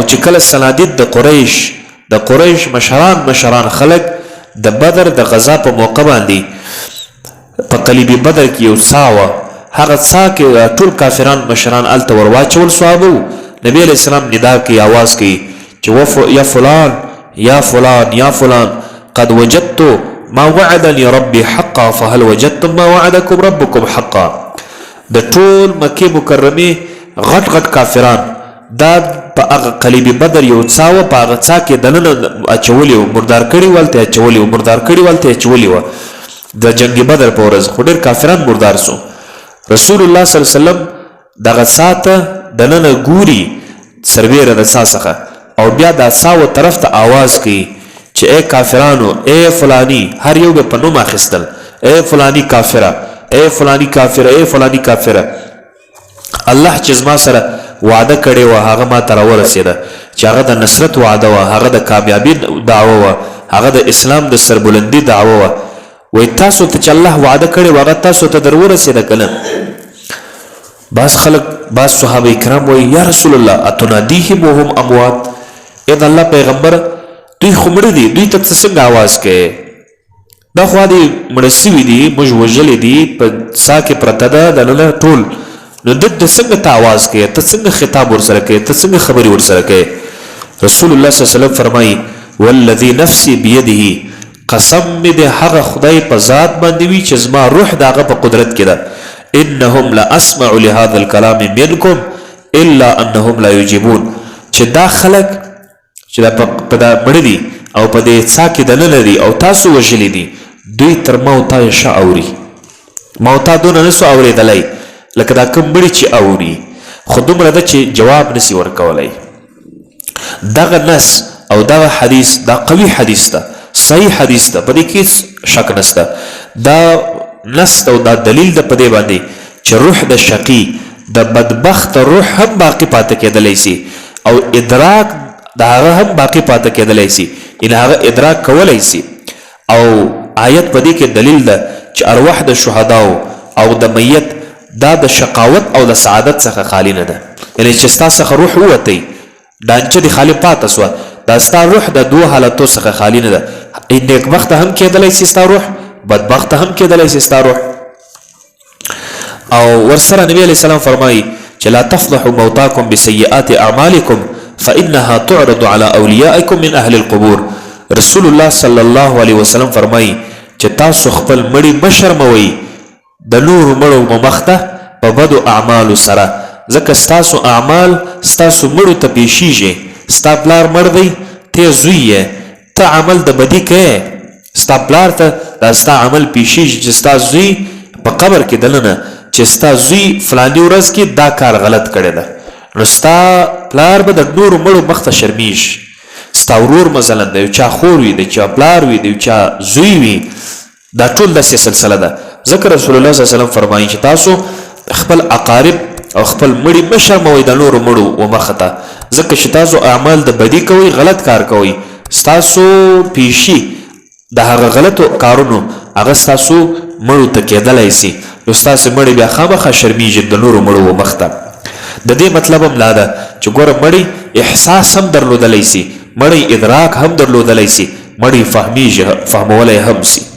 او چې کله صنادید د قریش مشران خلق د بدر د غزا په موقع باندې په قلیب بدر کې یو ساوه هغه څا کې ټول کافران مشران الته ورواچول صحابه نبی علیہ السلام ندا کوي आवाज کوي چې یا فلان یا فلان یا فلان قد وجدت ما وعدني ربي حقا فهل وجدتم ما وعدكم ربكم حقا د ټول مکه مکرمه غټ کافران دا په هغه قلیب بدر یو څاوه په هغه څا کې دننه اچولي و مردار کړي ولته اچولي و د جنگ بدر په ورځ خو ډېر کافران مردار سو رسول الله صلی الله علیه وسلم دغه ساته دننه ګوري سربیره د ساسخه او بیا دا څاوه طرف ته आवाज کوي چې اے کافرانو اے فلانی هر یو به په نوم اخیستل اے فلانی کافره اے فلانی کافره الله چې زما سره وعده کړی و هغه ما ته راورسېده چې هغه د نصرت وعده وه هغه د کامیابي دعوه وه هغه د اسلام د سربلندي دعوه وه وایي تاسو ته چې الله وعده کړی و هغه تاسو ته در ورسېده که نه بعض صحابه کرام وایي یا رسول الله اتنادیهم وهم اموات ای د الله پیغمبر دوی خو مړه دي دوی ته ته څنګه آواز کوې دا خوا دې مړه سوي دي موږ وژلي دي په سا کې پرته ده دننه ټول نو د څنګه ته आवाज کوي ته څنګه خطاب ورسره کوي ته څنګه خبري ورسره کوي رسول الله صلی الله علیه وسلم فرمایي والذي نفسي بيده قسم مې د هغه خدای په ذات باندې وي چې زما روح د هغه په قدرت کې ده انهم لاسمع لهذا الكلام منكم الا انهم لا يجيبون چې دا خلک چې دا په دا مړه دي او په دې څا کې دننه دي او تاسو وژلي دي دوی تر موته یې ښه اوري موته دونه نسو اورېدلی لکه دا کوم مړي چې اوري خو دومره ده چې جواب نسی ورکولی دغه نس او دغه حدیث دا قوي حدیث ده صحیح حدیث ده په دې کې شک نسته دا نس ده او دا دلیل ده په دې باندې چې روح د شقي د بدبخت روح هم باقي پاتې کېدلی سي او ادراک د هغه هم باقي پاتې کېدلی سي ان هغه ادراک کولی سي او آیت په دې کې دلیل ده چې ارواح د شهداو او د میت دا د شقاوت او د سعادت څخه خالی نه ده یعنی چې ستا څخه روح ووتی ډانچه دې خالی پاته سوه دا ستا روح د دوه حالتو څخه خالی نه ده نیکبخته هم کېدلی سي ستا روح بدبخته هم کېدلی سي ستا روح او ورسره نبی علیه السلام فرمایي چې لا تفضحوا موتاکم بسیئات اعمالکم فانها تعرض على اولیائکم من اهل القبور رسول الله صلی الله علیه وسلم فرمایي چې تاسو خپل مړي مه شرموئ د نورو مړو مخته په بدو اعمالو سره ځکه ستاسو اعمال ستاسو مړو ته پیشیږي ستا پلار مړ دی ته زوی یې ته عمل د بدي کوې ستا پلار ته دا ستا عمل پیشیږي چې ستا زوی په قبر کې دننه چې ستا زوی فلاني ورځ کې دا کار غلط کړی ده نو ستا پلار به د نورو مړو مخته شرمیږي ستا ورور مثلا د یو چا خور وي د چا پلار وي د یو چا زوی وي دا ټول داسې سلسله ده ځکه رسول الله صلی الله علیه وسلم فرمایي چې تاسو خپل اقارب او خپل مړي مه شرموئ د نورو مړو ومخه ته ځکه چې تاسو اعمال د بدي کوئ غلط کار کوئ ستاسو پیشي د هغه غلطو کارونو هغه ستاسو مړو ته کېدلی سي نو ستاسو مړي بیا خامخا شرمیږي د نورو مړو ومخ ته د دې مطلب هم لا ده چې ګوره مړی احساس هم درلودلی سي مړی ادراک هم درلودلی سي مړی فهمیږي فهمولی هم سي